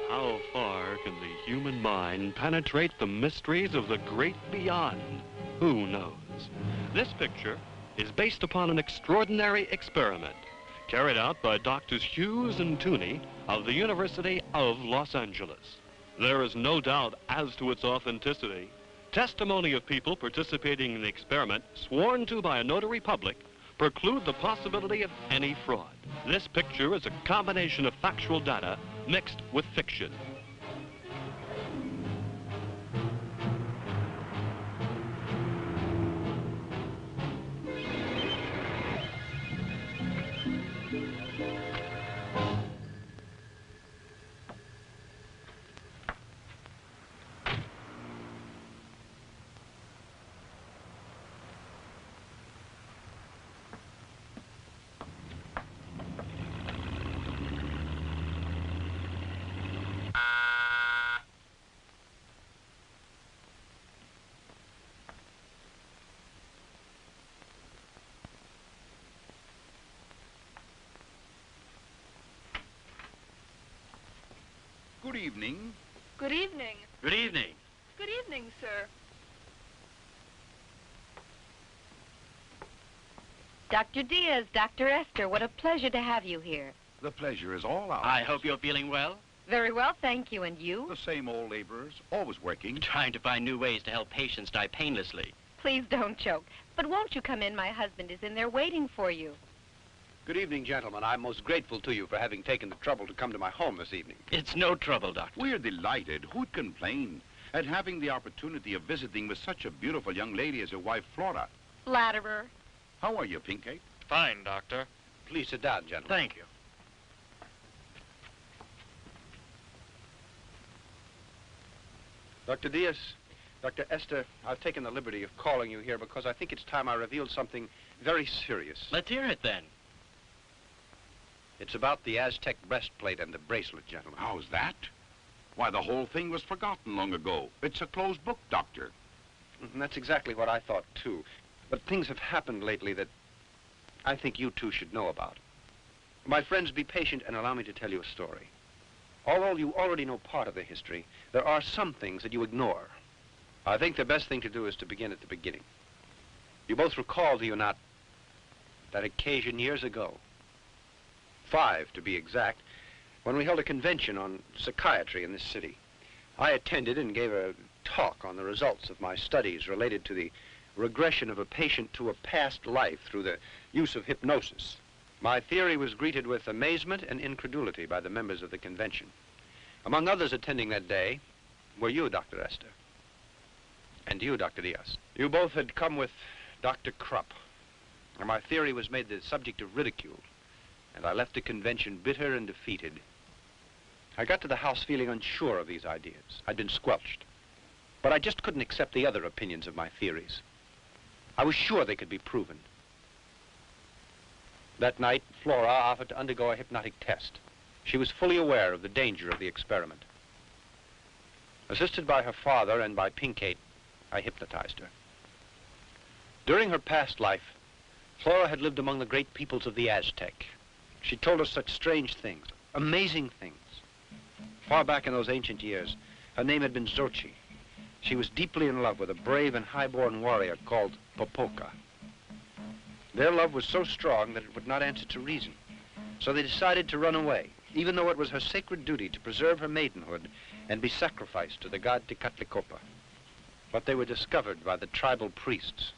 How far can the human mind penetrate the mysteries of the great beyond? Who knows? This picture is based upon an extraordinary experiment carried out by Doctors Hughes and Tooney of the University of Los Angeles. There is no doubt as to its authenticity. Testimony of people participating in the experiment, sworn to by a notary public, preclude the possibility of any fraud. This picture is a combination of factual data mixed with fiction. Good evening. Good evening. Good evening. Good evening, sir. Dr. Diaz, Dr. Esther, what a pleasure to have you here. The pleasure is all ours. I hope you're feeling well. Very well, thank you. And you? The same old laborers, always working. Trying to find new ways to help patients die painlessly. Please don't choke. But won't you come in? My husband is in there waiting for you. Good evening, gentlemen. I'm most grateful to you for having taken the trouble to come to my home this evening. It's no trouble, Doctor. We're delighted. Who'd complain at having the opportunity of visiting with such a beautiful young lady as your wife, Flora? Flatterer. How are you, Pinkett? Fine, Doctor. Please sit down, gentlemen. Thank you. Dr. Diaz, Dr. Esther, I've taken the liberty of calling you here because I think it's time I revealed something very serious. Let's hear it then. It's about the Aztec breastplate and the bracelet, gentlemen. How's that? Why, the whole thing was forgotten long ago. It's a closed book, Doctor. And that's exactly what I thought, too. But things have happened lately that I think you two should know about. My friends, be patient and allow me to tell you a story. Although you already know part of the history, there are some things that you ignore. I think the best thing to do is to begin at the beginning. You both recall, do you not, that occasion years ago, 5 to be exact, when we held a convention on psychiatry in this city. I attended and gave a talk on the results of my studies related to the regression of a patient to a past life through the use of hypnosis. My theory was greeted with amazement and incredulity by the members of the convention. Among others attending that day were you, Dr. Esther, and you, Dr. Diaz. You both had come with Dr. Krupp, and my theory was made the subject of ridicule, and I left the convention bitter and defeated. I got to the house feeling unsure of these ideas. I'd been squelched, but I just couldn't accept the other opinions of my theories. I was sure they could be proven. That night, Flora offered to undergo a hypnotic test. She was fully aware of the danger of the experiment. Assisted by her father and by Pinkate, I hypnotized her. During her past life, Flora had lived among the great peoples of the Aztec. She told us such strange things, amazing things. Far back in those ancient years, her name had been Xochi. She was deeply in love with a brave and high-born warrior called Popoca. Their love was so strong that it would not answer to reason. So they decided to run away, even though it was her sacred duty to preserve her maidenhood and be sacrificed to the god Tecatlicopa. But they were discovered by the tribal priests.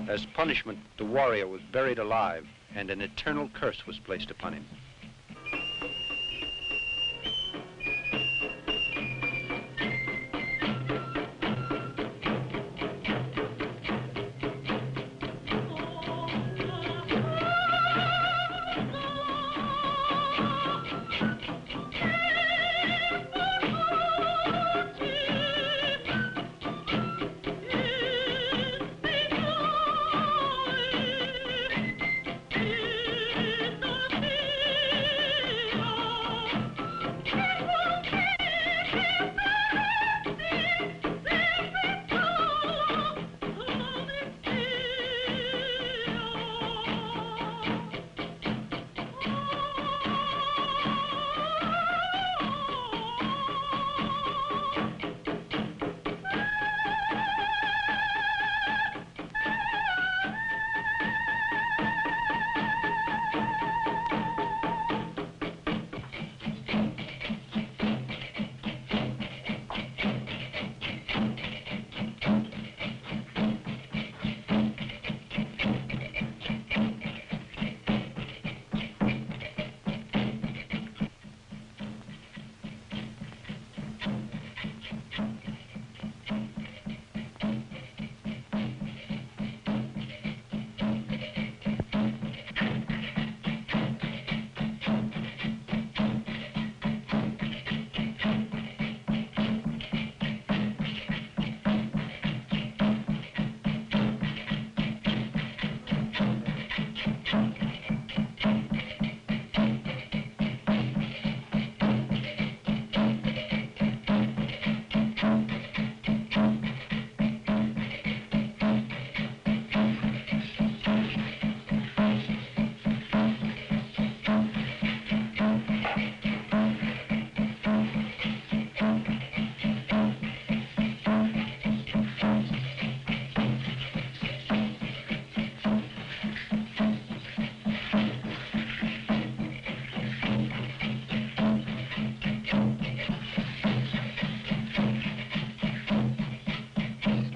As punishment, the warrior was buried alive, and an eternal curse was placed upon him.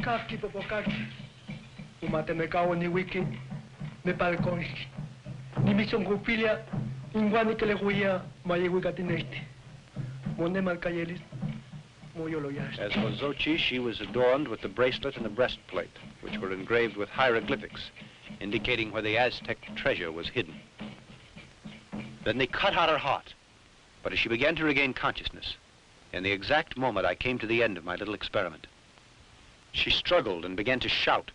Kaki popokaki. Umate me kawo ni wiki. Me palkoni. Ni mission grupilia. Ingwani que le huía. Maye wigatinesti. Mone malkayelis. Moyolo yash. As for Xochi, she was adorned with the bracelet and the breastplate, which were engraved with hieroglyphics, indicating where the Aztec treasure was hidden. Then they cut out her heart. But as she began to regain consciousness, in the exact moment I came to the end of my little experiment, she struggled and began to shout.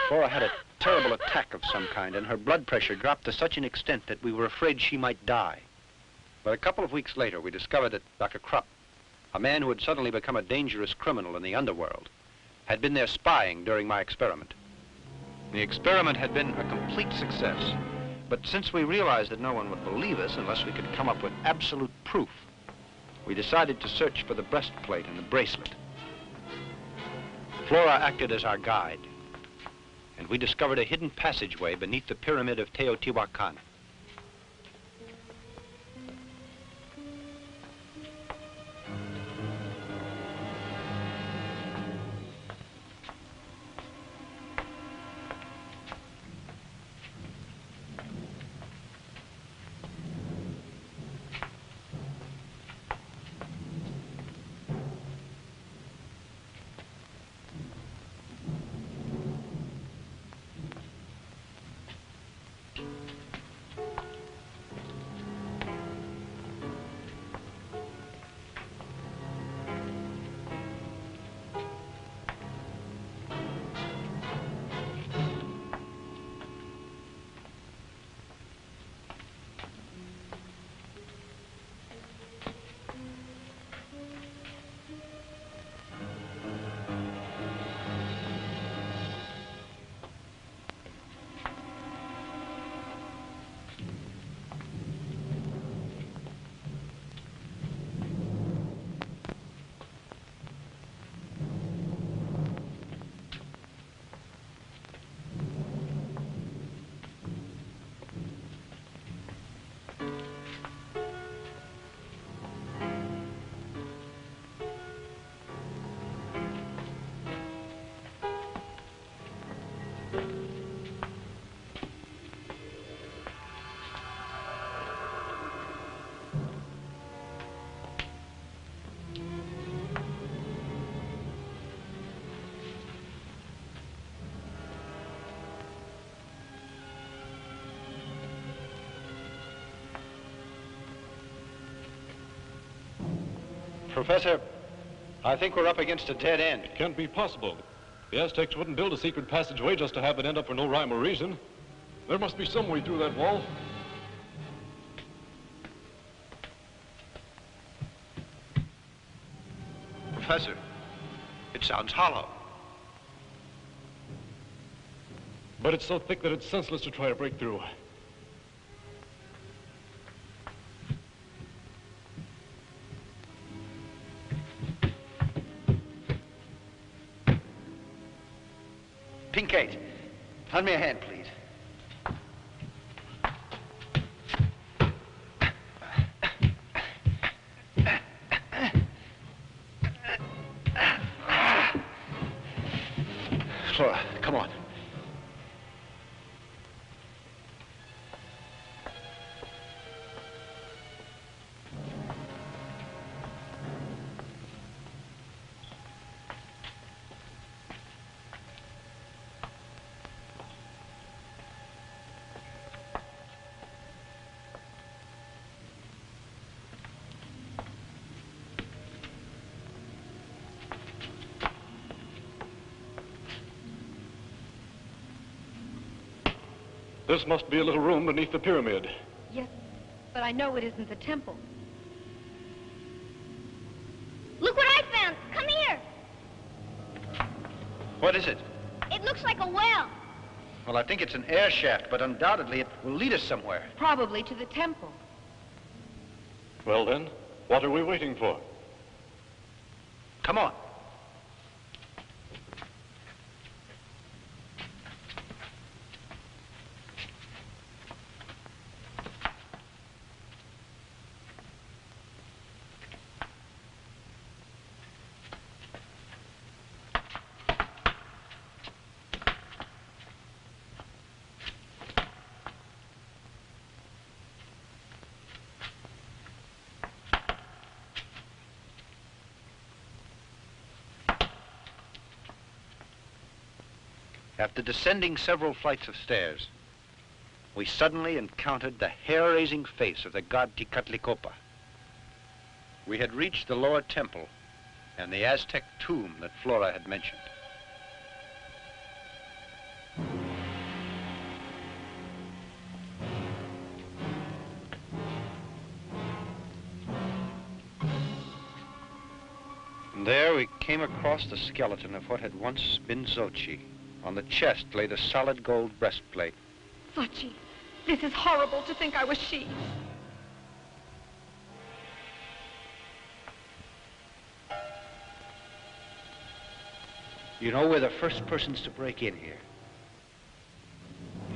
Flora had a terrible attack of some kind, and her blood pressure dropped to such an extent that we were afraid she might die. But a couple of weeks later, we discovered that Dr. Krupp, a man who had suddenly become a dangerous criminal in the underworld, had been there spying during my experiment. The experiment had been a complete success, but since we realized that no one would believe us unless we could come up with absolute proof, we decided to search for the breastplate and the bracelet. Flora acted as our guide, and we discovered a hidden passageway beneath the pyramid of Teotihuacan. Professor, I think we're up against a dead end. It can't be possible. The Aztecs wouldn't build a secret passageway just to have it end up for no rhyme or reason. There must be some way through that wall. Professor, it sounds hollow. But it's so thick that it's senseless to try to break through. Pinkate, lend me a hand, please. Flora, come on. This must be a little room beneath the pyramid. Yes, but I know it isn't the temple. Look what I found. Come here. What is it? It looks like a well. Well, I think it's an air shaft, but undoubtedly it will lead us somewhere. Probably to the temple. Well then, what are we waiting for? Come on. After descending several flights of stairs, we suddenly encountered the hair-raising face of the god Tecatlicopa. We had reached the lower temple and the Aztec tomb that Flora had mentioned. And there we came across the skeleton of what had once been Xochitl. On the chest lay the solid gold breastplate. Xochitl, this is horrible to think I was she. You know, we're the first persons to break in here.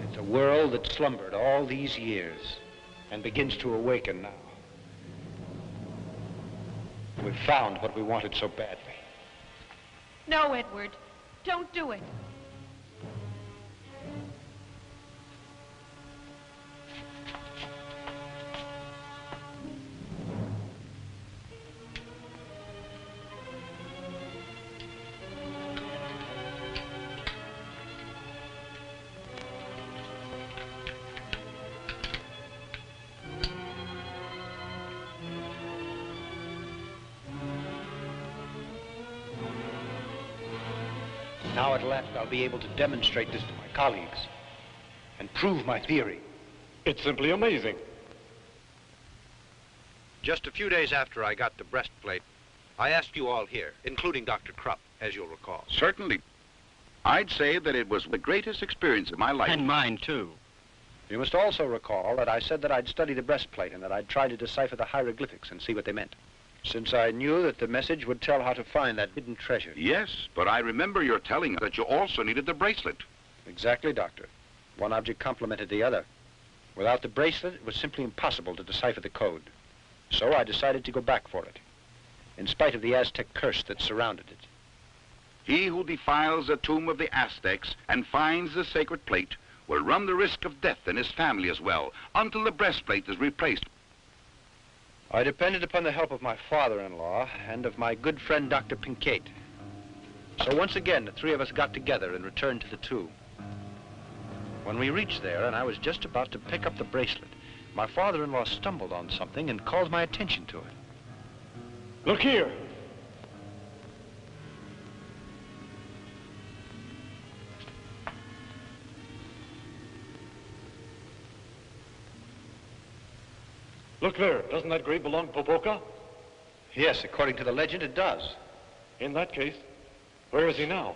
It's a world that slumbered all these years and begins to awaken now. We've found what we wanted so badly. No, Edward, don't do it. Now at last I'll be able to demonstrate this to my colleagues and prove my theory. It's simply amazing. Just a few days after I got the breastplate, I asked you all here, including Dr. Krupp, as you'll recall. Certainly. I'd say that it was the greatest experience of my life. And mine, too. You must also recall that I said that I'd study the breastplate and that I'd try to decipher the hieroglyphics and see what they meant, since I knew that the message would tell how to find that hidden treasure. Yes, but I remember your telling us that you also needed the bracelet. Exactly, Doctor. One object complemented the other. Without the bracelet, it was simply impossible to decipher the code. So I decided to go back for it, in spite of the Aztec curse that surrounded it. He who defiles the tomb of the Aztecs and finds the sacred plate will run the risk of death and his family as well, until the breastplate is replaced. I depended upon the help of my father-in-law and of my good friend, Dr. Pinkate. So once again, the three of us got together and returned to the tomb. When we reached there, and I was just about to pick up the bracelet, my father-in-law stumbled on something and called my attention to it. Look here. Look there. Doesn't that grave belong to Popoka? Yes, according to the legend, it does. In that case, where is he now?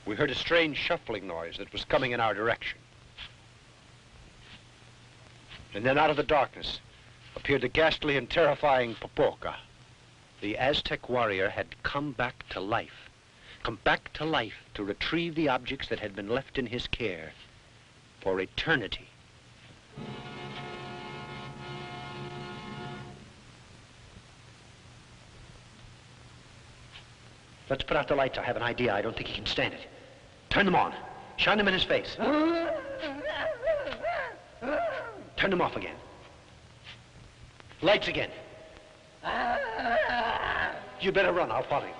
We heard a strange shuffling noise that was coming in our direction. And then out of the darkness appeared the ghastly and terrifying Popoka. The Aztec warrior had come back to life. Come back to life to retrieve the objects that had been left in his care for eternity. Let's put out the lights. I have an idea. I don't think he can stand it. Turn them on. Shine them in his face. Turn them off again. Lights again. You better run. I'll follow you.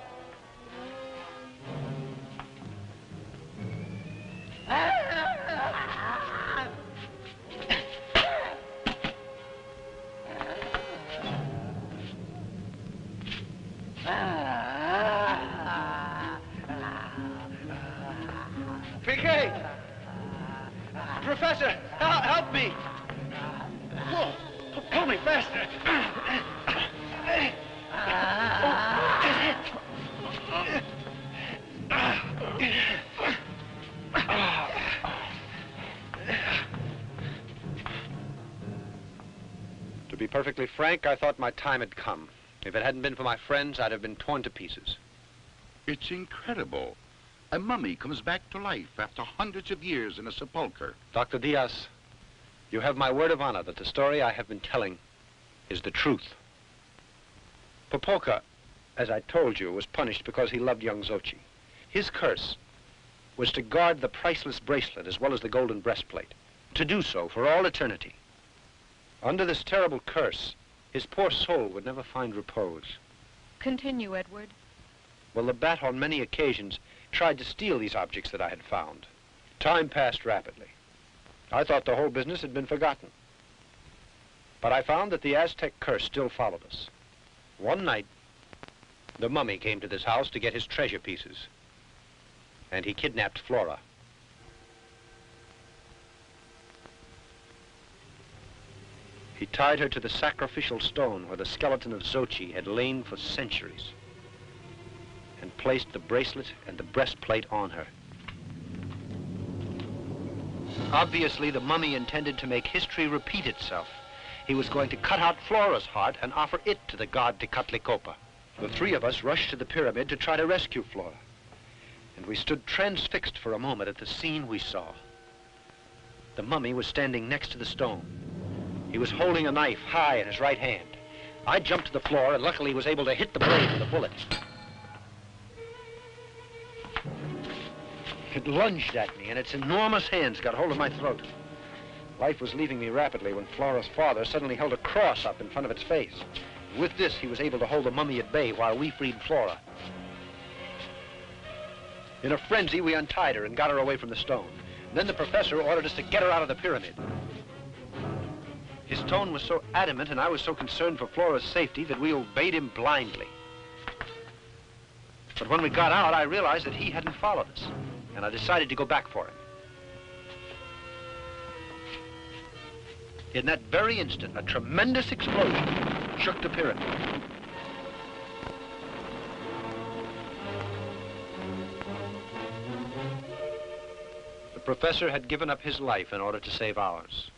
PK! Professor, help me! Whoa, pull me faster! To be perfectly frank, I thought my time had come. If it hadn't been for my friends, I'd have been torn to pieces. It's incredible. A mummy comes back to life after hundreds of years in a sepulcher. Dr. Diaz, you have my word of honor that the story I have been telling is the truth. Popoka, as I told you, was punished because he loved young Xochi. His curse was to guard the priceless bracelet as well as the golden breastplate, to do so for all eternity. Under this terrible curse, his poor soul would never find repose. Continue, Edward. Well, the bat on many occasions tried to steal these objects that I had found. Time passed rapidly. I thought the whole business had been forgotten. But I found that the Aztec curse still followed us. One night, the mummy came to this house to get his treasure pieces. And he kidnapped Flora. He tied her to the sacrificial stone where the skeleton of Xochi had lain for centuries, and placed the bracelet and the breastplate on her. Obviously, the mummy intended to make history repeat itself. He was going to cut out Flora's heart and offer it to the god Tecatlicopa. The three of us rushed to the pyramid to try to rescue Flora. And we stood transfixed for a moment at the scene we saw. The mummy was standing next to the stone. He was holding a knife high in his right hand. I jumped to the floor and luckily was able to hit the blade with a bullet. It lunged at me, and its enormous hands got hold of my throat. Life was leaving me rapidly when Flora's father suddenly held a cross up in front of its face. With this, he was able to hold the mummy at bay while we freed Flora. In a frenzy, we untied her and got her away from the stone. Then the professor ordered us to get her out of the pyramid. His tone was so adamant and I was so concerned for Flora's safety that we obeyed him blindly. But when we got out, I realized that he hadn't followed us, and I decided to go back for him. In that very instant, a tremendous explosion shook the pyramid. The professor had given up his life in order to save ours.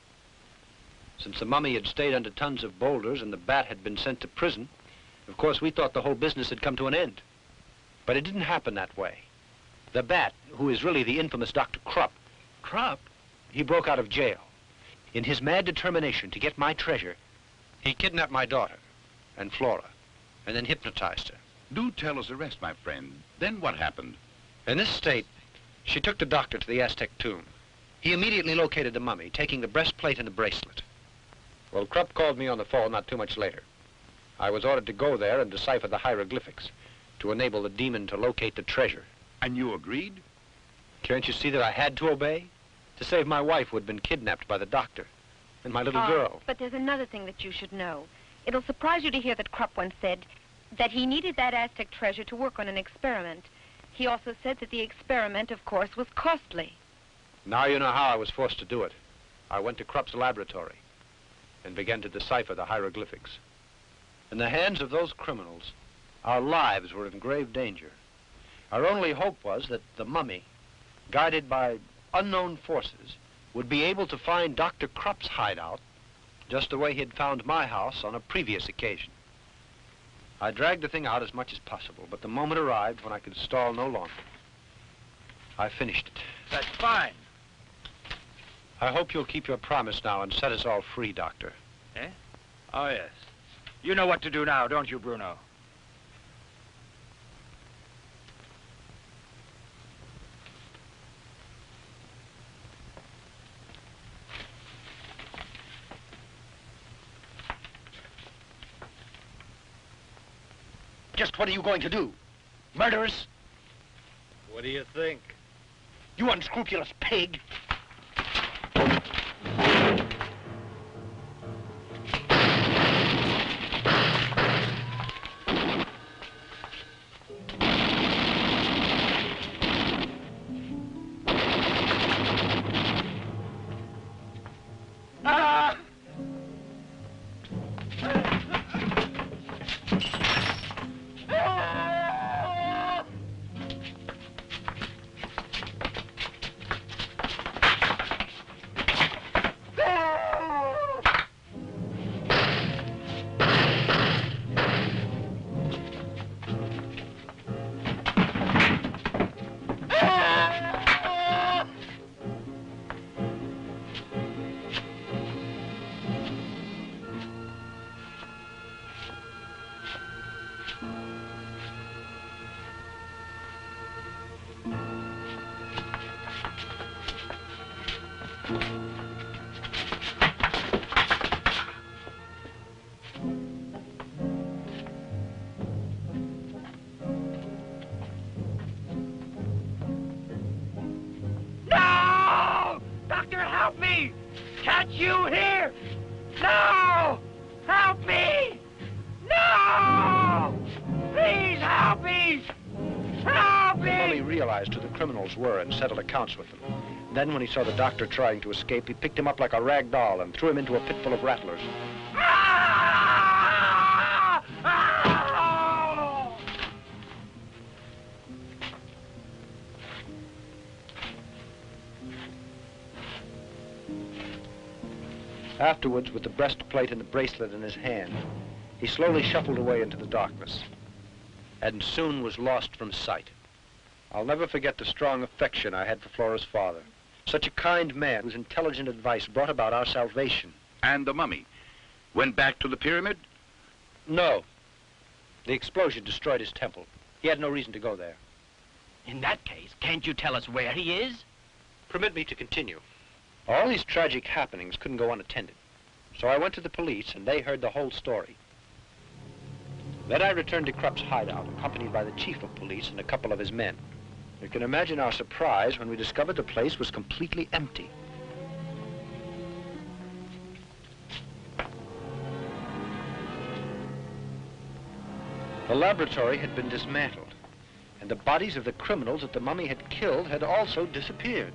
Since the mummy had stayed under tons of boulders and the bat had been sent to prison, Of course, we thought the whole business had come to an end. But it didn't happen that way. The Bat, who is really the infamous Dr. Krupp. Krupp? He broke out of jail. In his mad determination to get my treasure, he kidnapped my daughter and Flora, and then hypnotized her. Do tell us the rest, my friend. Then what happened? In this state, she took the doctor to the Aztec tomb. He immediately located the mummy, taking the breastplate and the bracelet. Well, Krupp called me on the phone not too much later. I was ordered to go there and decipher the hieroglyphics to enable the demon to locate the treasure. And you agreed? Can't you see that I had to obey? To save my wife who had been kidnapped by the doctor, and my little girl. But there's another thing that you should know. It'll surprise you to hear that Krupp once said that he needed that Aztec treasure to work on an experiment. He also said that the experiment, of course, was costly. Now you know how I was forced to do it. I went to Krupp's laboratory and began to decipher the hieroglyphics. In the hands of those criminals, our lives were in grave danger. Our only hope was that the mummy, guided by unknown forces, would be able to find Dr. Krupp's hideout just the way he had found my house on a previous occasion. I dragged the thing out as much as possible, but the moment arrived when I could stall no longer. I finished it. That's fine. I hope you'll keep your promise now and set us all free, Doctor. Eh? Oh, yes. You know what to do now, don't you, Bruno? Just what are you going to do? Murder us? What do you think? You unscrupulous pig! Help me! Can't you hear? No! Help me! No! Please help me! Help me! The mummy realized who the criminals were and settled accounts with them. Then, when he saw the doctor trying to escape, he picked him up like a rag doll and threw him into a pit full of rattlers. Ah! Ah! Afterwards, with the breastplate and the bracelet in his hand, he slowly shuffled away into the darkness and soon was lost from sight. I'll never forget the strong affection I had for Flora's father. Such a kind man whose intelligent advice brought about our salvation. And the mummy went back to the pyramid? No. The explosion destroyed his temple. He had no reason to go there. In that case, can't you tell us where he is? Permit me to continue. All these tragic happenings couldn't go unattended. So I went to the police, and they heard the whole story. Then I returned to Krupp's hideout, accompanied by the chief of police and a couple of his men. You can imagine our surprise when we discovered the place was completely empty. The laboratory had been dismantled, and the bodies of the criminals that the mummy had killed had also disappeared.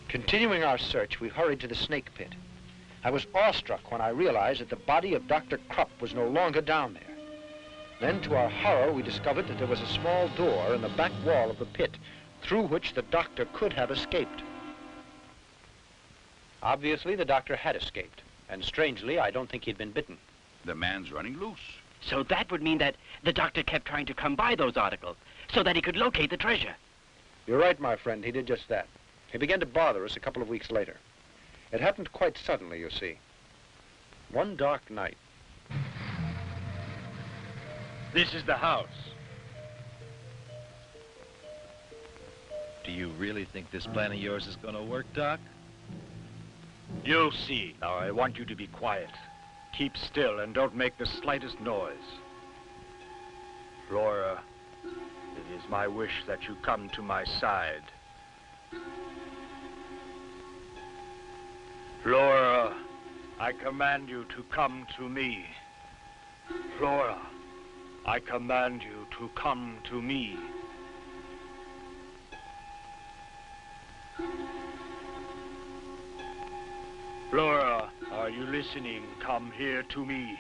Continuing our search, we hurried to the snake pit. I was awestruck when I realized that the body of Dr. Krupp was no longer down there. Then, to our horror, we discovered that there was a small door in the back wall of the pit, through which the doctor could have escaped. Obviously, the doctor had escaped. And strangely, I don't think he'd been bitten. The man's running loose. So that would mean that the doctor kept trying to come by those articles so that he could locate the treasure. You're right, my friend. He did just that. He began to bother us a couple of weeks later. It happened quite suddenly, you see. One dark night. This is the house. Do you really think this plan of yours is going to work, Doc? You'll see. Now, I want you to be quiet. Keep still and don't make the slightest noise. Flora, it is my wish that you come to my side. Flora, I command you to come to me. Flora, I command you to come to me. Flora, are you listening? Come here to me.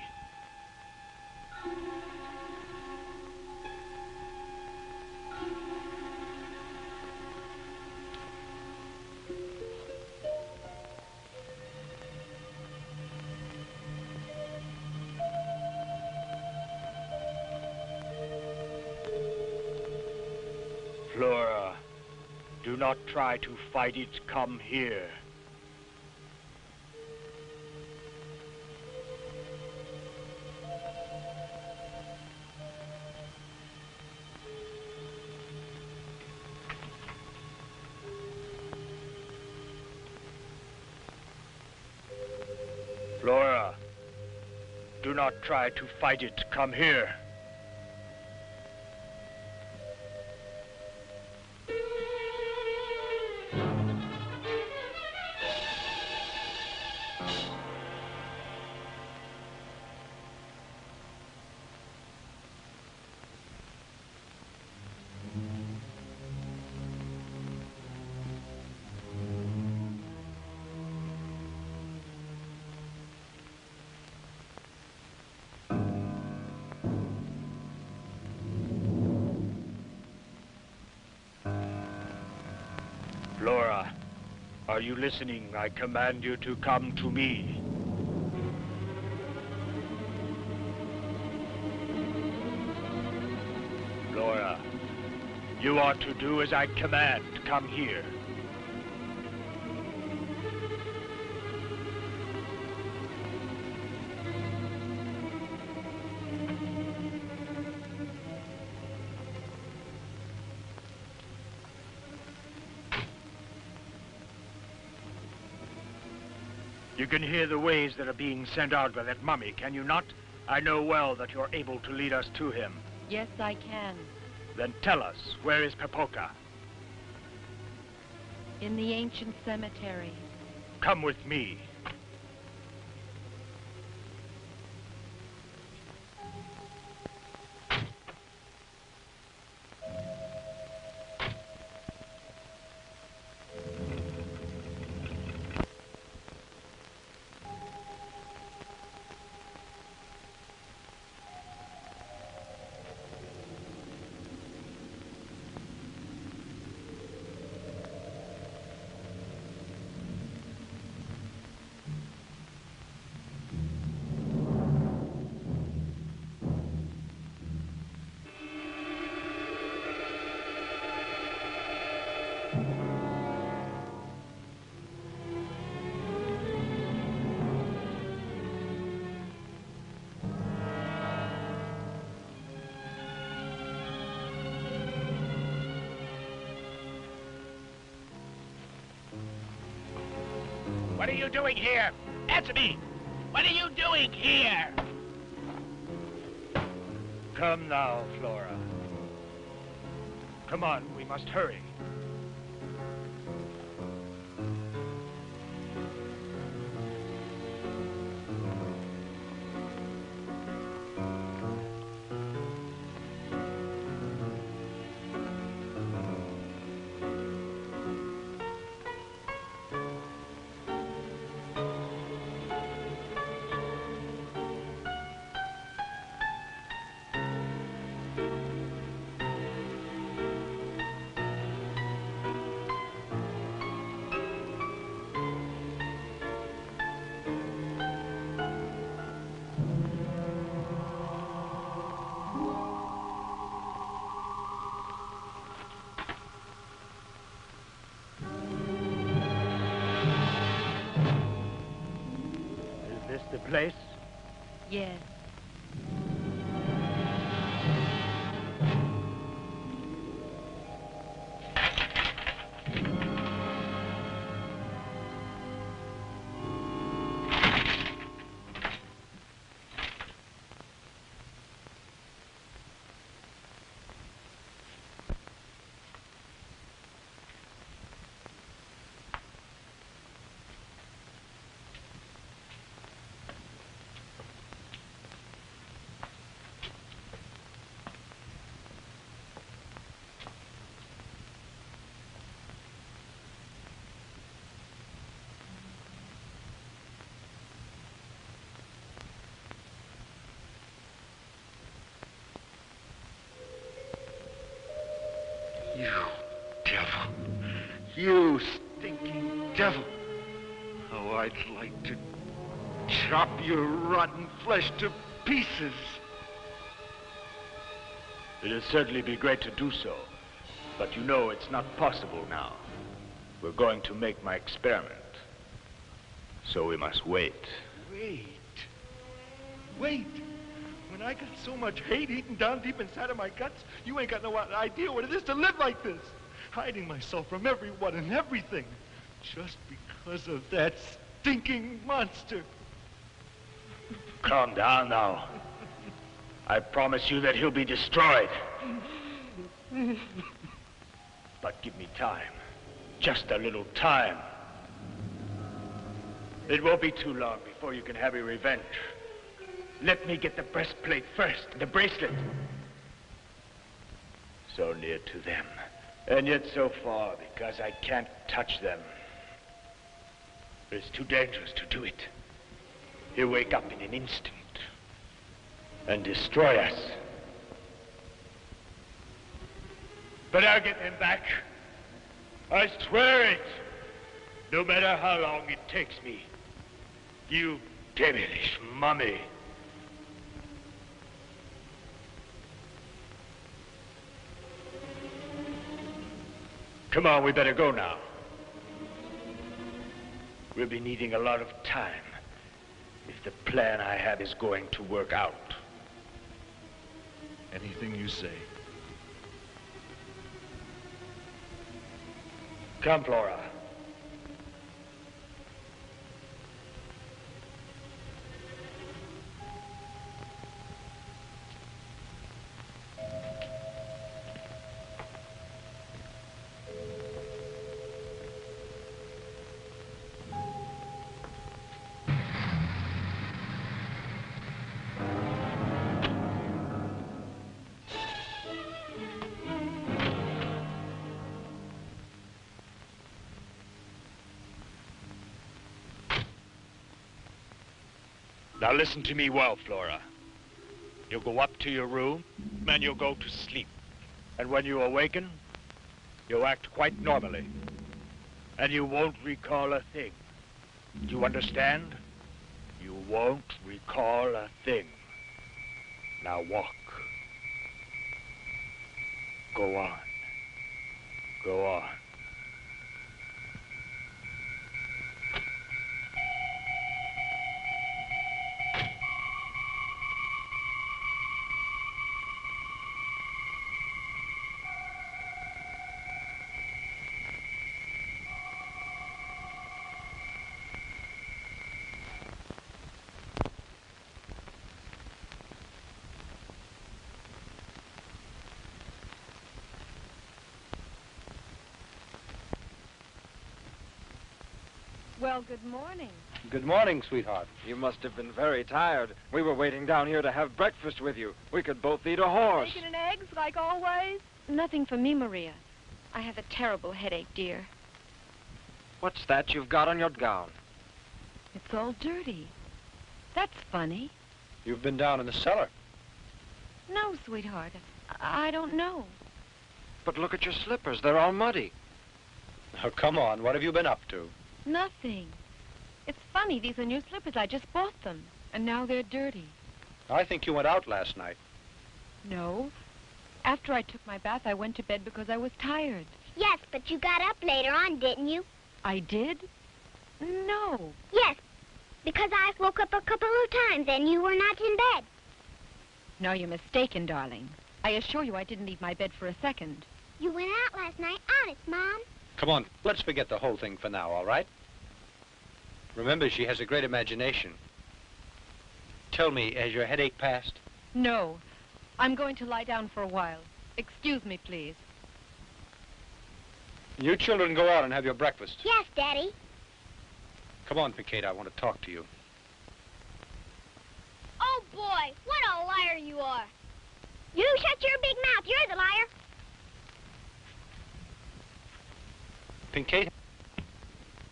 Flora, do not try to fight it. Come here. Flora, do not try to fight it. Come here. Flora, are you listening? I command you to come to me. Flora, you ought to do as I command. Come here. You can hear the waves that are being sent out by that mummy, can you not? I know well that you're able to lead us to him. Yes, I can. Then tell us, where is Pepoka? In the ancient cemetery. Come with me. What are you doing here? Answer me! What are you doing here? Come now, Flora. Come on, we must hurry. place? Yes. You devil. You stinking devil. Oh, I'd like to chop your rotten flesh to pieces. It'll certainly be great to do so, but you know it's not possible now. We're going to make my experiment, so we must wait. Wait. When I got so much hate eaten down deep inside of my guts, you ain't got no idea what it is to live like this. Hiding myself from everyone and everything. Just because of that stinking monster. Calm down now. I promise you that he'll be destroyed. But give me time. Just a little time. It won't be too long before you can have your revenge. Let me get the breastplate first, the bracelet. So near to them, and yet so far because I can't touch them. It's too dangerous to do it. He'll wake up in an instant and destroy us. But I'll get them back. I swear it. No matter how long it takes me. You devilish mummy. Come on, we better go now. We'll be needing a lot of time if the plan I have is going to work out. Anything you say. Come, Flora. Now listen to me well, Flora. You'll go up to your room, and you'll go to sleep. And when you awaken, you'll act quite normally. And you won't recall a thing. Do you understand? You won't recall a thing. Now walk. Go on. Go on. Well, good morning. Good morning, sweetheart. You must have been very tired. We were waiting down here to have breakfast with you. We could both eat a horse. Bacon and eggs, like always? Nothing for me, Maria. I have a terrible headache, dear. What's that you've got on your gown? It's all dirty. That's funny. You've been down in the cellar. No, sweetheart. I don't know. But look at your slippers. They're all muddy. Now, come on. What have you been up to? Nothing. It's funny. These are new slippers. I just bought them. And now they're dirty. I think you went out last night. No. After I took my bath, I went to bed because I was tired. Yes, but you got up later on, didn't you? I did? No. Yes. Because I woke up a couple of times and you were not in bed. No, you're mistaken, darling. I assure you I didn't leave my bed for a second. You went out last night. Honest, Mom. Come on, let's forget the whole thing for now, all right? Remember, she has a great imagination. Tell me, has your headache passed? No. I'm going to lie down for a while. Excuse me, please. You children go out and have your breakfast. Yes, Daddy. Come on, Piquet, I want to talk to you. Oh, boy, what a liar you are. You shut your big mouth. You're the liar. Piquet,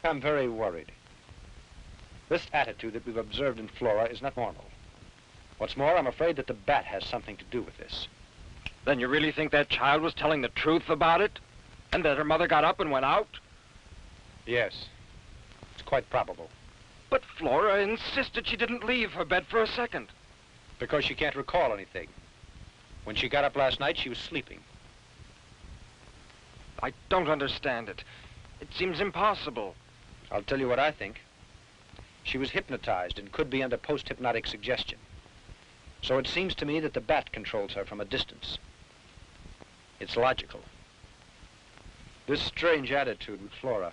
I'm very worried. This attitude that we've observed in Flora is not normal. What's more, I'm afraid that the bat has something to do with this. Then you really think that child was telling the truth about it? And that her mother got up and went out? Yes. It's quite probable. But Flora insisted she didn't leave her bed for a second. Because she can't recall anything. When she got up last night, she was sleeping. I don't understand it. It seems impossible. I'll tell you what I think. She was hypnotized and could be under post-hypnotic suggestion. So it seems to me that the bat controls her from a distance. It's logical. This strange attitude with Flora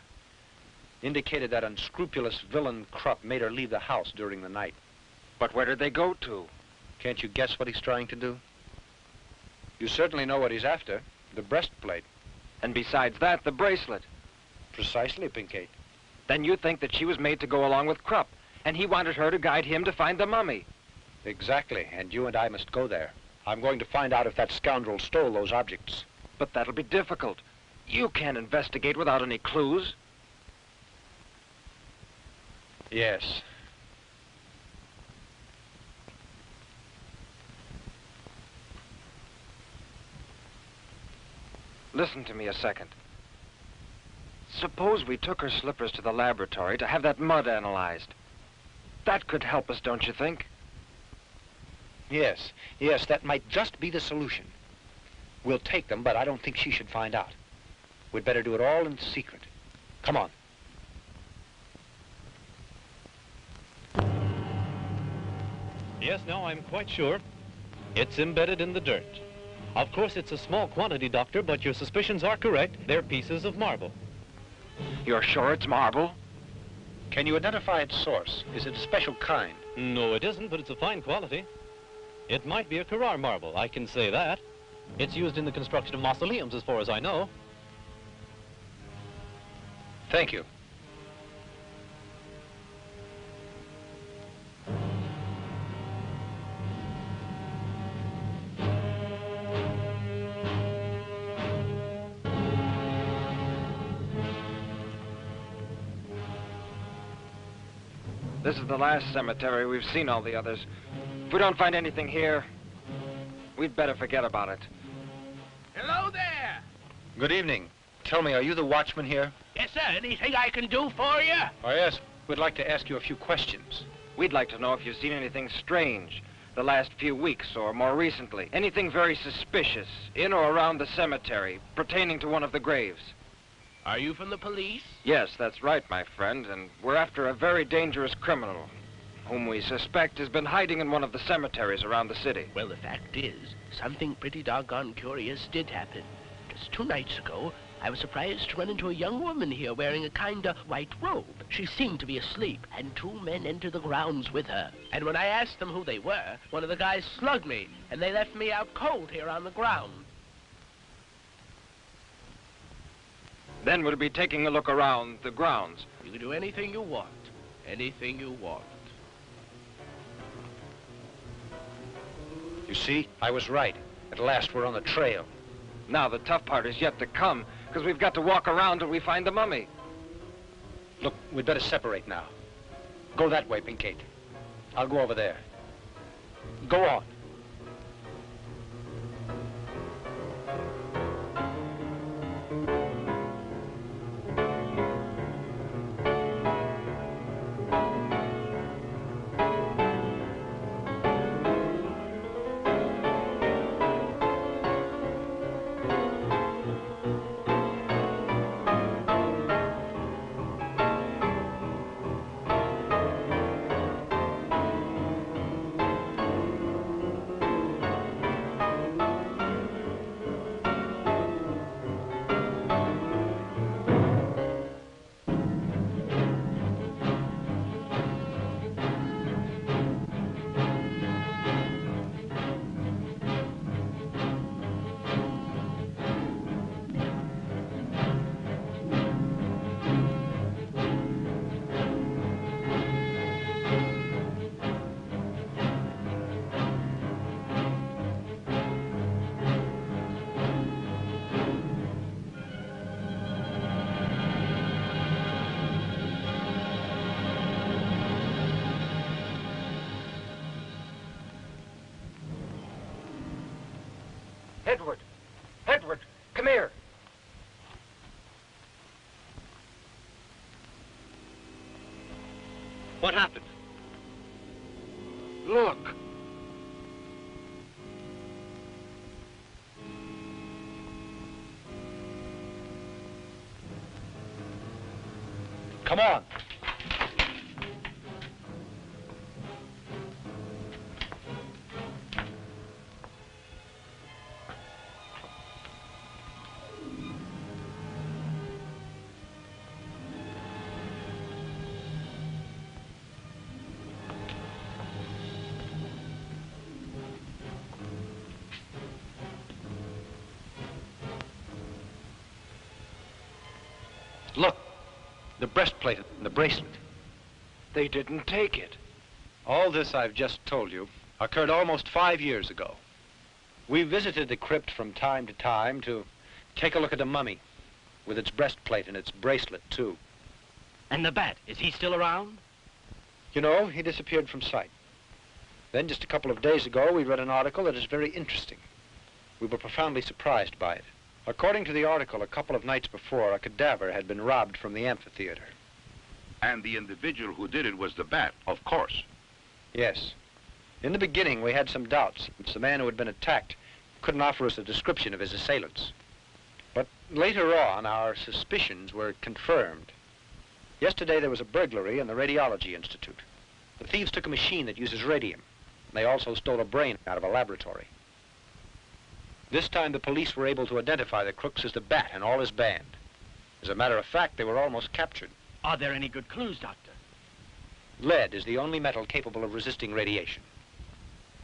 indicated that unscrupulous villain Krupp made her leave the house during the night. But where did they go to? Can't you guess what he's trying to do? You certainly know what he's after, the breastplate. And besides that, the bracelet. Precisely, Pinkate. Then you think that she was made to go along with Krupp, and he wanted her to guide him to find the mummy. Exactly, and you and I must go there. I'm going to find out if that scoundrel stole those objects. But that'll be difficult. You can't investigate without any clues. Yes. Listen to me a second. Suppose we took her slippers to the laboratory to have that mud analyzed. That could help us, don't you think? Yes, yes, that might just be the solution. We'll take them, but I don't think she should find out. We'd better do it all in secret. Come on. Yes, no, I'm quite sure. It's embedded in the dirt. Of course, it's a small quantity, Doctor, but your suspicions are correct. They're pieces of marble. You're sure it's marble? Can you identify its source? Is it a special kind? No, it isn't, but it's a fine quality. It might be a Carrara marble, I can say that. It's used in the construction of mausoleums, as far as I know. Thank you. This is the last cemetery. We've seen all the others. If we don't find anything here, we'd better forget about it. Hello there. Good evening. Tell me, are you the watchman here? Yes, sir. Anything I can do for you? Oh, yes. We'd like to ask you a few questions. We'd like to know if you've seen anything strange the last few weeks or more recently. Anything very suspicious in or around the cemetery pertaining to one of the graves. Are you from the police? Yes, that's right, my friend, and we're after a very dangerous criminal whom we suspect has been hiding in one of the cemeteries around the city. Well, the fact is, something pretty doggone curious did happen. Just 2 nights ago, I was surprised to run into a young woman here wearing a kind of white robe. She seemed to be asleep, and 2 men entered the grounds with her. And when I asked them who they were, one of the guys slugged me, and they left me out cold here on the ground. Then we'll be taking a look around the grounds. You can do anything you want. Anything you want. You see, I was right. At last, we're on the trail. Now, the tough part is yet to come, because we've got to walk around till we find the mummy. Look, we'd better separate now. Go that way, Pinkate. I'll go over there. Go on. Edward! Edward, come here! What happened? Look! Come on. Look, the breastplate and the bracelet. They didn't take it. All this I've just told you occurred almost 5 years ago. We visited the crypt from time to time to take a look at the mummy, with its breastplate and its bracelet, too. And the bat, is he still around? You know, he disappeared from sight. Then, just a couple of days ago, we read an article that is very interesting. We were profoundly surprised by it. According to the article, a couple of nights before, a cadaver had been robbed from the amphitheater. And the individual who did it was the bat, of course. Yes. In the beginning, we had some doubts, since the man who had been attacked couldn't offer us a description of his assailants. But later on, our suspicions were confirmed. Yesterday, there was a burglary in the Radiology Institute. The thieves took a machine that uses radium. They also stole a brain out of a laboratory. This time, the police were able to identify the crooks as the Bat and all his band. As a matter of fact, they were almost captured. Are there any good clues, Doctor? Lead is the only metal capable of resisting radiation.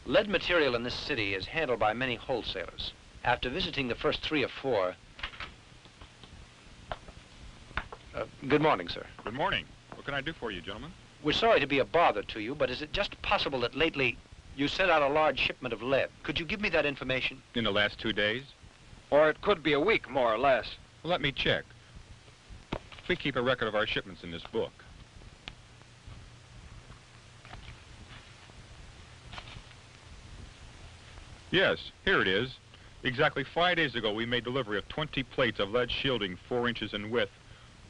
Lead material in this city is handled by many wholesalers. After visiting the first 3 or 4... good morning, sir. Good morning. What can I do for you, gentlemen? We're sorry to be a bother to you, but is it just possible that lately you sent out a large shipment of lead? Could you give me that information? In the last 2 days? Or it could be a week, more or less. Well, let me check. We keep a record of our shipments in this book. Yes, here it is. Exactly 5 days ago, we made delivery of 20 plates of lead shielding 4 inches in width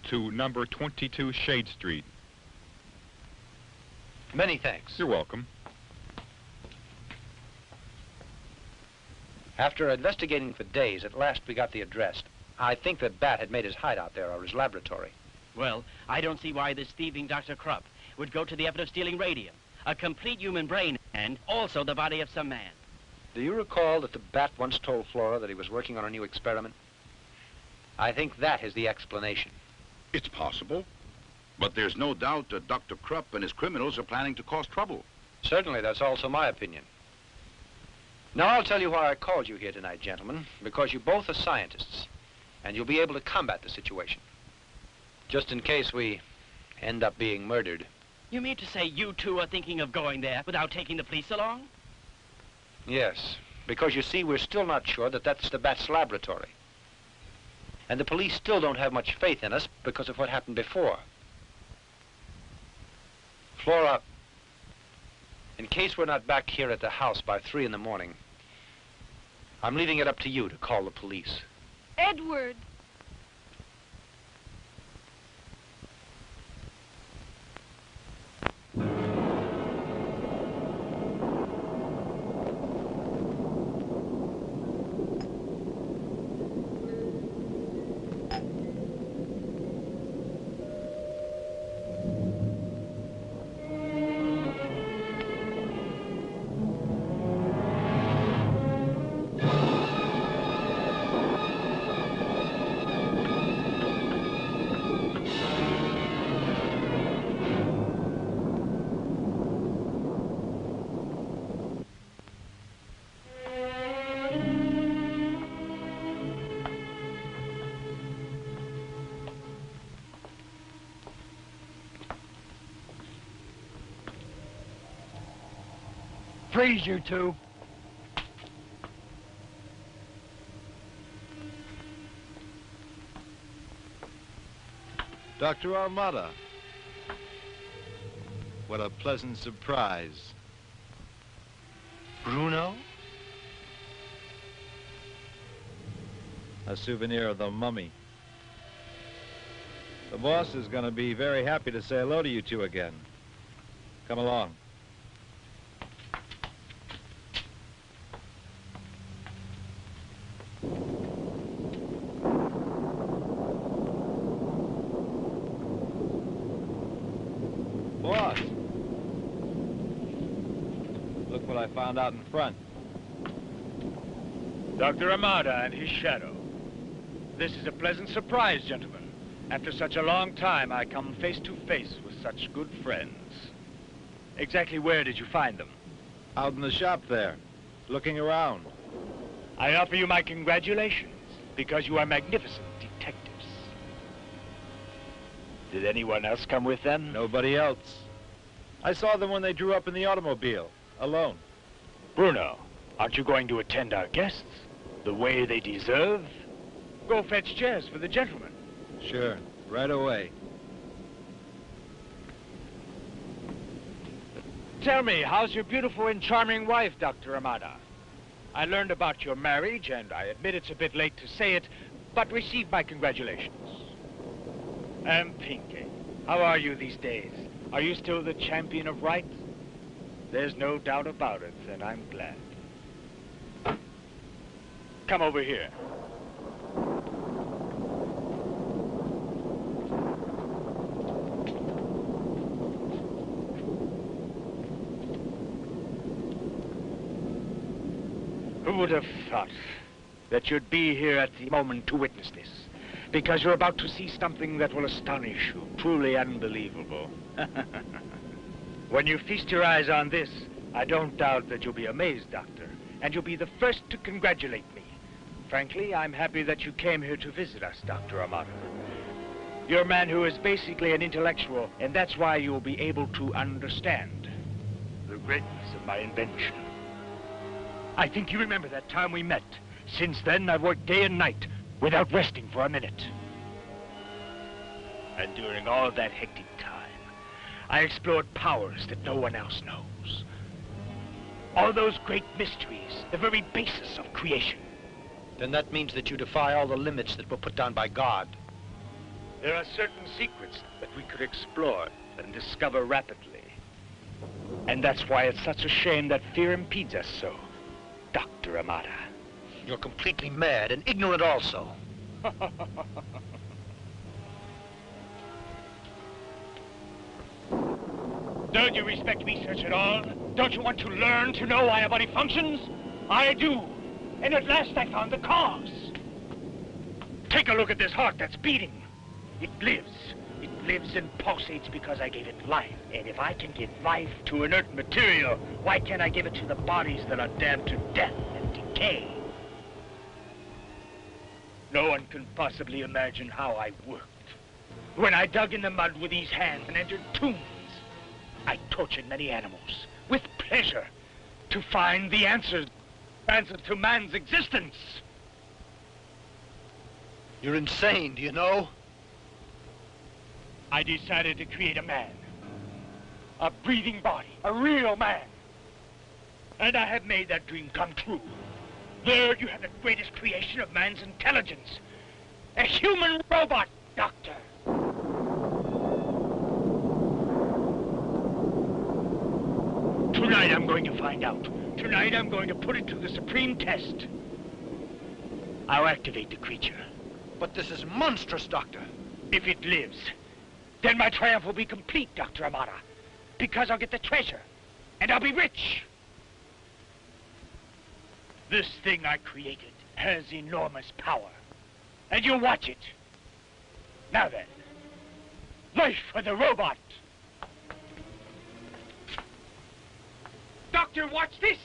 to number 22 Shade Street. Many thanks. You're welcome. After investigating for days, at last we got the address. I think that Bat had made his hideout there, or his laboratory. Well, I don't see why this thieving Dr. Krupp would go to the effort of stealing radium, a complete human brain, and also the body of some man. Do you recall that the Bat once told Flora that he was working on a new experiment? I think that is the explanation. It's possible. But there's no doubt that Dr. Krupp and his criminals are planning to cause trouble. Certainly, that's also my opinion. Now, I'll tell you why I called you here tonight, gentlemen, because you both are scientists, and you'll be able to combat the situation. Just in case we end up being murdered. You mean to say you two are thinking of going there without taking the police along? Yes, because you see, we're still not sure that that's the Bat's laboratory. And the police still don't have much faith in us because of what happened before. Flora, in case we're not back here at the house by 3 in the morning, I'm leaving it up to you to call the police. Edward! Freeze, you two. Dr. Armada. What a pleasant surprise. Bruno? A souvenir of the mummy. The boss is going to be very happy to say hello to you two again. Come along. Boss! Look what I found out in front. Dr. Amada and his shadow. This is a pleasant surprise, gentlemen. After such a long time, I come face to face with such good friends. Exactly where did you find them? Out in the shop there, looking around. I offer you my congratulations, because you are magnificent detectives. Did anyone else come with them? Nobody else. I saw them when they drew up in the automobile, alone. Bruno, aren't you going to attend our guests the way they deserve? Go fetch chairs for the gentlemen. Sure, right away. Tell me, how's your beautiful and charming wife, Dr. Amada? I learned about your marriage, and I admit it's a bit late to say it, but receive my congratulations. And Pinky, how are you these days? Are you still the champion of right? There's no doubt about it, and I'm glad. Come over here. Who would have thought that you'd be here at the moment to witness this? Because you're about to see something that will astonish you, truly unbelievable. When you feast your eyes on this, I don't doubt that you'll be amazed, Doctor, and you'll be the first to congratulate me. Frankly, I'm happy that you came here to visit us, Dr. Amada. You're a man who is basically an intellectual, and that's why you'll be able to understand the greatness of my invention. I think you remember that time we met. Since then, I've worked day and night without resting for a minute. And during all that hectic time, I explored powers that no one else knows. All those great mysteries, the very basis of creation. Then that means that you defy all the limits that were put down by God. There are certain secrets that we could explore and discover rapidly. And that's why it's such a shame that fear impedes us so, Dr. Amada. You're completely mad and ignorant also. Don't you respect research at all? Don't you want to learn to know why a body functions? I do. And at last I found the cause. Take a look at this heart that's beating. It lives. It lives and pulsates because I gave it life. And if I can give life to inert material, why can't I give it to the bodies that are damned to death and decay? No one can possibly imagine how I worked. When I dug in the mud with these hands and entered tombs, I tortured many animals with pleasure to find the answers to man's existence. You're insane, do you know? I decided to create a man. A breathing body, a real man. And I have made that dream come true. There you have the greatest creation of man's intelligence. A human robot, Doctor. Tonight I'm going to find out. Tonight I'm going to put it to the supreme test. I'll activate the creature. But this is monstrous, Doctor. If it lives, then my triumph will be complete, Dr. Amada. Because I'll get the treasure, and I'll be rich. This thing I created has enormous power, and you'll watch it. Now then, life for the robot. Doctor, watch this.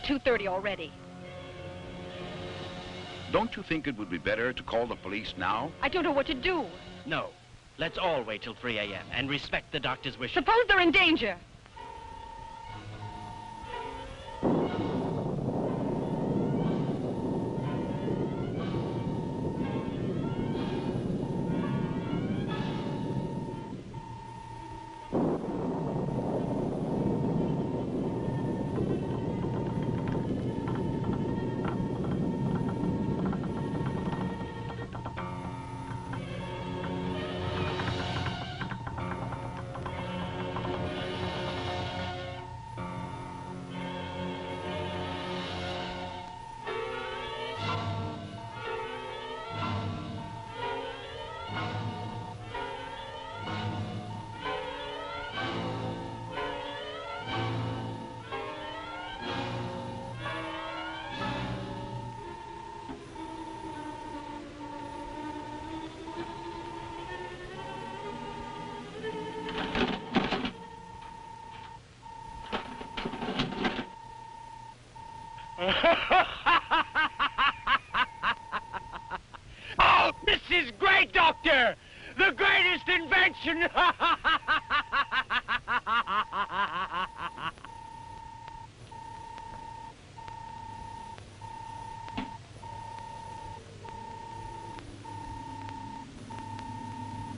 2:30 already. Don't you think it would be better to call the police now? I don't know what to do. No. Let's all wait till 3 a.m. and respect the doctor's wishes. Suppose they're in danger. Oh, this is great, Doctor! The greatest invention!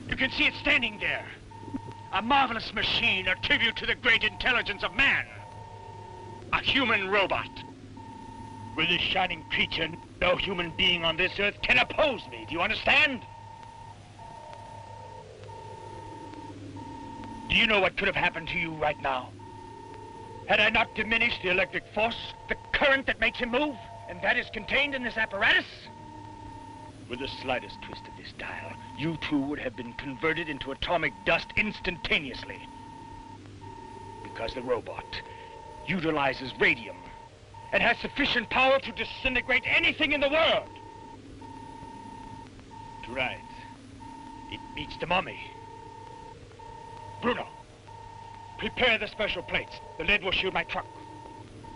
You can see it standing there. A marvelous machine, a tribute to the great intelligence of man. A human robot. With this shining creature, no human being on this earth can oppose me. Do you understand? Do you know what could have happened to you right now? Had I not diminished the electric force, the current that makes him move, and that is contained in this apparatus? With the slightest twist of this dial, you two would have been converted into atomic dust instantaneously. Because the robot utilizes radium and has sufficient power to disintegrate anything in the world. Right. It beats the mummy. Bruno, prepare the special plates. The lead will shield my truck.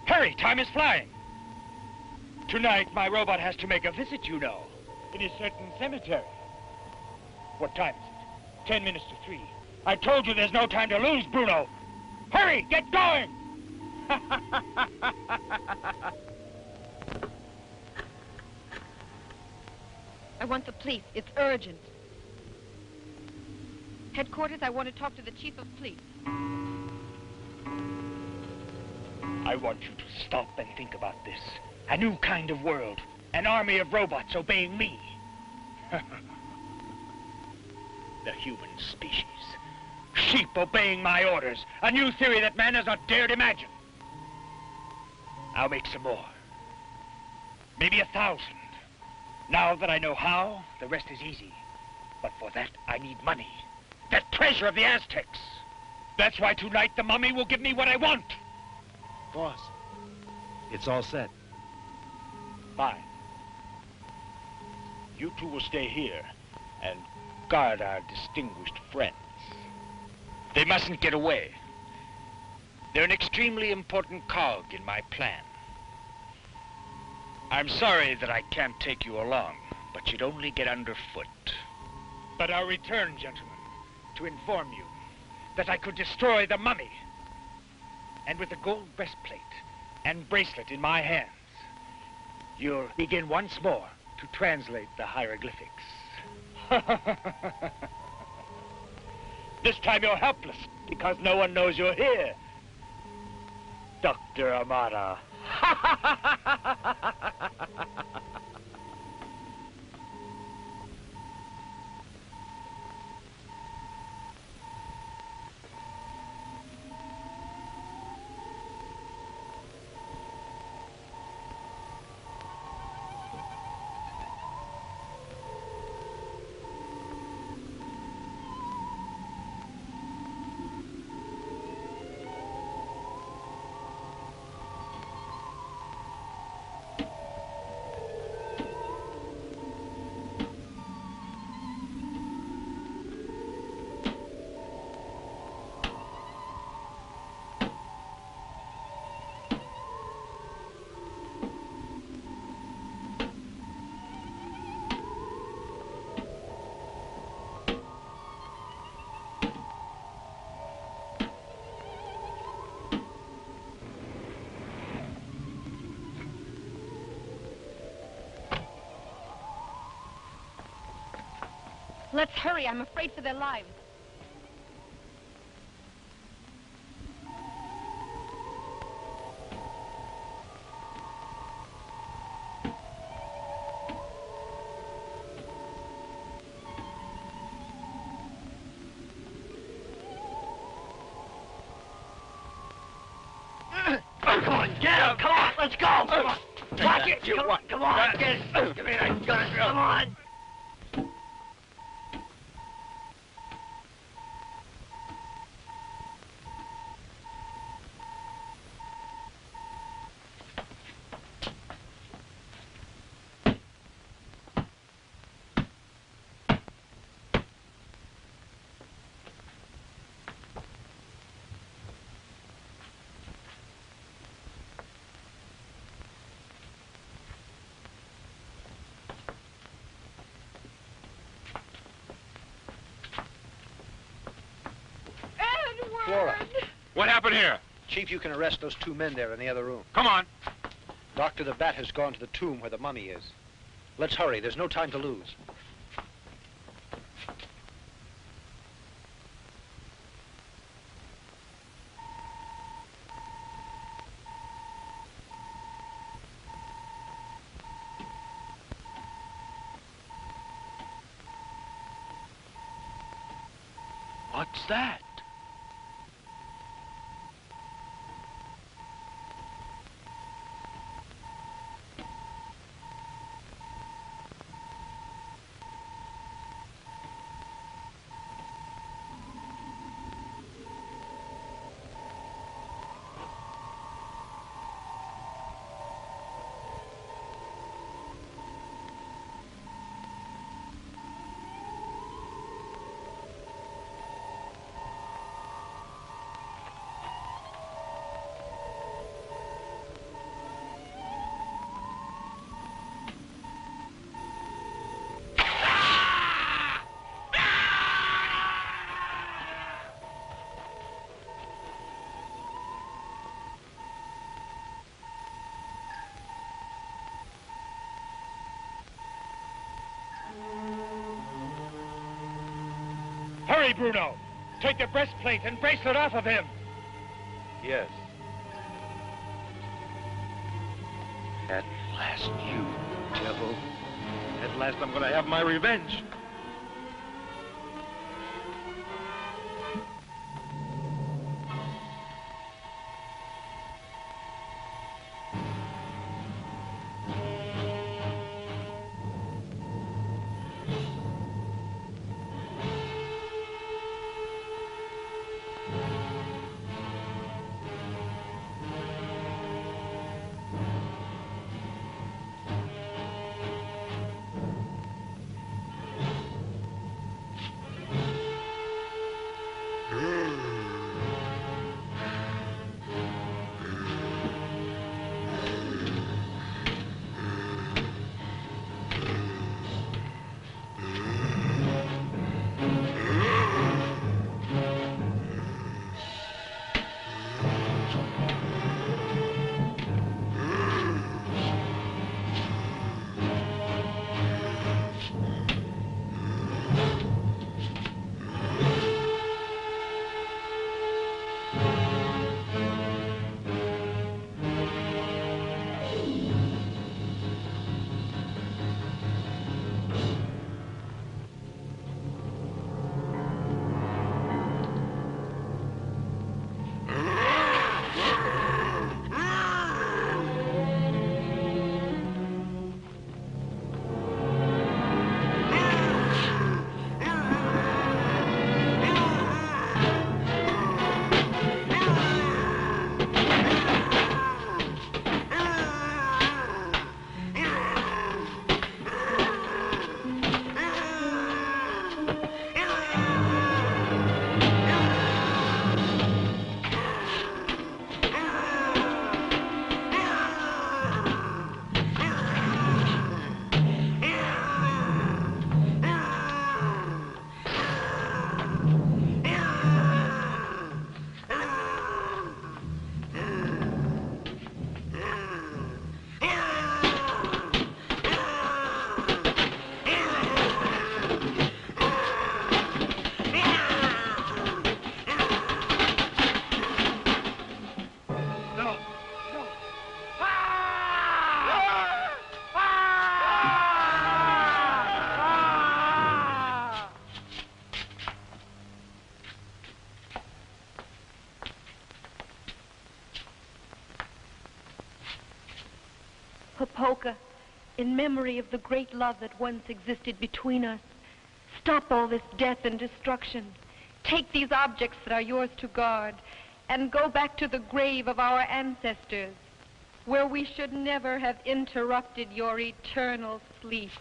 Hurry, time is flying. Tonight, my robot has to make a visit, you know, in a certain cemetery. What time is it? 10 minutes to 3. I told you there's no time to lose, Bruno. Hurry, get going! I want the police. It's urgent. Headquarters, I want to talk to the chief of police. I want you to stop and think about this. A new kind of world. An army of robots obeying me. The human species. Sheep obeying my orders. A new theory that man has not dared imagine. I'll make some more. Maybe 1,000. Now that I know how, the rest is easy. But for that, I need money. That treasure of the Aztecs. That's why tonight the mummy will give me what I want. Boss, it's all set. Fine. You two will stay here and guard our distinguished friends. They mustn't get away. They're an extremely important cog in my plan. I'm sorry that I can't take you along, but you'd only get underfoot. But I'll return, gentlemen, to inform you that I could destroy the mummy. And with the gold breastplate and bracelet in my hands, you'll begin once more to translate the hieroglyphics. This time you're helpless, because no one knows you're here. Dr. Amara. Let's hurry. I'm afraid for their lives. Come on, get up! Come on, let's go! Come on! Lock it! Come on, get it! Give me that gun! Come on! Flora. What happened here? Chief, you can arrest those two men there in the other room. Come on. Dr. the Bat has gone to the tomb where the mummy is. Let's hurry. There's no time to lose. What's that? Hurry, Bruno. Take the breastplate and bracelet off of him. Yes. At last, you devil. At last I'm going to have my revenge. polka in memory of the great love that once existed between us. Stop all this death and destruction. Take these objects that are yours to guard and go back to the grave of our ancestors, where we should never have interrupted your eternal sleep.